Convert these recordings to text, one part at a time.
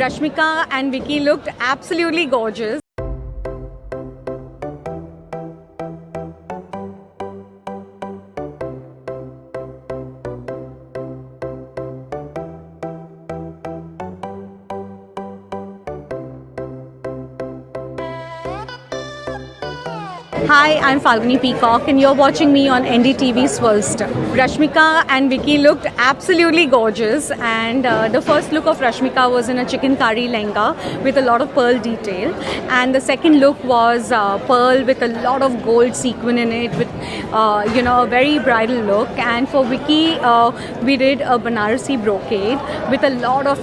Rashmika and Vicky looked absolutely gorgeous. Hi, I'm Falguni Peacock and you're watching me on NDTV Swirlstar. Rashmika and Vicky looked absolutely gorgeous, and the first look of Rashmika was in a chicken curry lehenga with a lot of pearl detail, and the second look was pearl with a lot of gold sequin in it with a very bridal look. And for Vicky, we did a Banarasi brocade with a lot of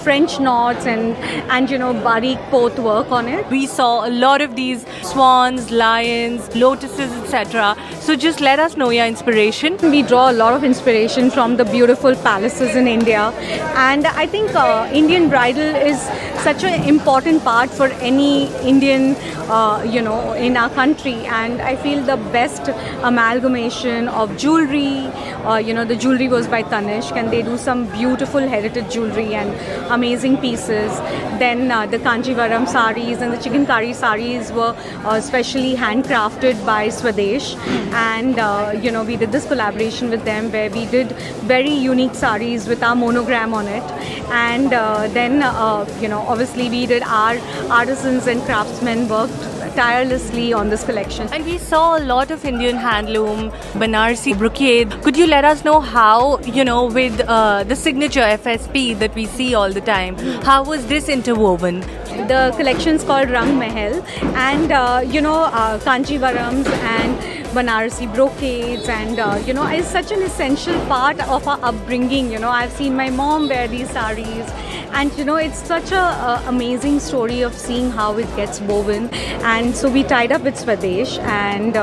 French knots and barik poth work on it. We saw a lot of these swans, lions, lotuses, etc. So just let us know your inspiration. We draw a lot of inspiration from the beautiful palaces in India, and I think Indian bridal is such an important part for any Indian in our country, and I feel the best amalgamation of jewelry, the jewelry was by Tanishq, and they do some beautiful heritage jewelry and amazing pieces. Then the Kanjivaram saris and the chicken curry saris were specially handcrafted by Swadesh, and we did this collaboration with them where we did very unique saris with our monogram on it. And then obviously we did our artisans and craftsmen worked tirelessly on this collection. And we saw a lot of Indian handloom, Banarsi brocade. Could you let us know how, with the signature FSP that we see all the time, how was this interwoven? The collection is called Rang Mahal, and Kanjivarams and Banarasi brocades, and is such an essential part of our upbringing. I've seen my mom wear these saris, and it's such a amazing story of seeing how it gets woven. And so we tied up with Swadesh, and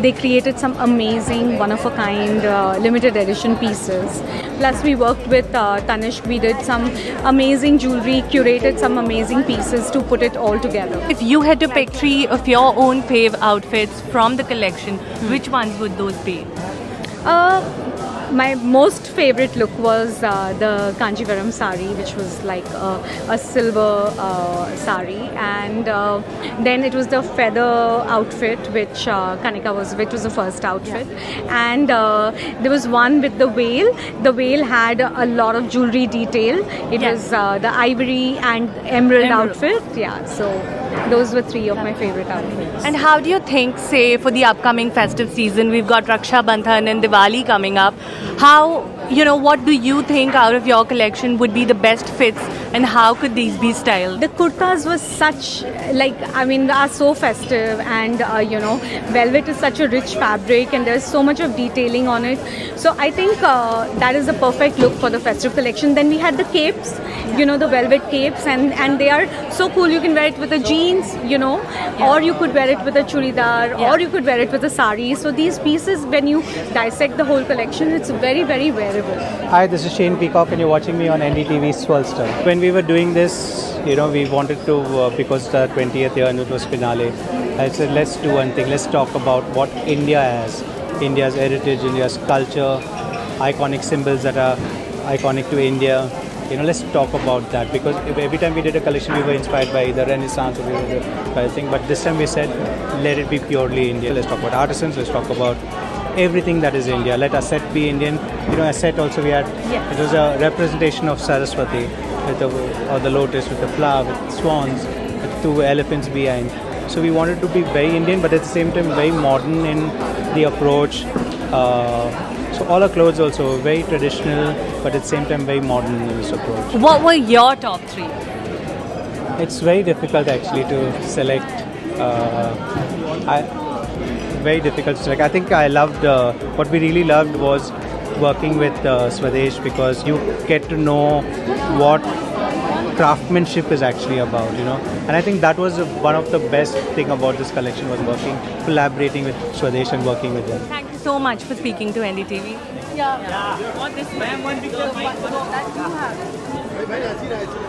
they created some amazing one-of-a-kind limited edition pieces. Plus we worked with Tanishq. We did some amazing jewelry, curated some amazing pieces to put it all together. If you had to pick 3 of your own fave outfits from the collection, which ones would those be? My most favorite look was the Kanjivaram sari, which was like a silver sari, and then it was the feather outfit, which which was the first outfit, and there was one with the whale. The whale had a lot of jewelry detail. It was the ivory and emerald outfit. Yeah, so those were 3 of my favorite outfits. And how do you think, say, for the upcoming festive season, we've got Raksha Bandhan and Diwali coming up, how, what do you think out of your collection would be the best fits, and how could these be styled? The kurtas was such, are so festive, and velvet is such a rich fabric, and there's so much of detailing on it. So I think that is a perfect look for the festive collection. Then we had the capes, the velvet capes, and they are so cool. You can wear it with a jeans, or you could wear it with a churidar, or you could wear it with a sari. So these pieces, when you dissect the whole collection, it's very, very wearable. Hi, this is Shane Peacock, and you're watching me on NDTV Swirlstar. When we were doing this, we wanted to, because the 20th year and it was finale, I said, let's do one thing. Let's talk about what India has, India's heritage, India's culture, iconic symbols that are iconic to India. Let's talk about that, because every time we did a collection, we were inspired by the Renaissance or by the thing. But this time we said, let it be purely India. Let's talk about artisans. Let's talk about everything that is India. Let our set be Indian. A set also we had. Yes. It was a representation of Saraswati with the lotus, with the flower, with swans, with 2 elephants behind. So we wanted to be very Indian, but at the same time very modern in the approach. So all our clothes also very traditional, but at the same time very modern in this approach. What were your top 3? It's very difficult actually to select. Very difficult to select. I think I loved, what we really loved was working with Swadesh, because you get to know what craftsmanship is actually about, And I think that was one of the best thing about this collection, was collaborating with Swadesh and working with them. Thank you so much for speaking to NDTV. Yeah. Want this? Ma'am, one picture.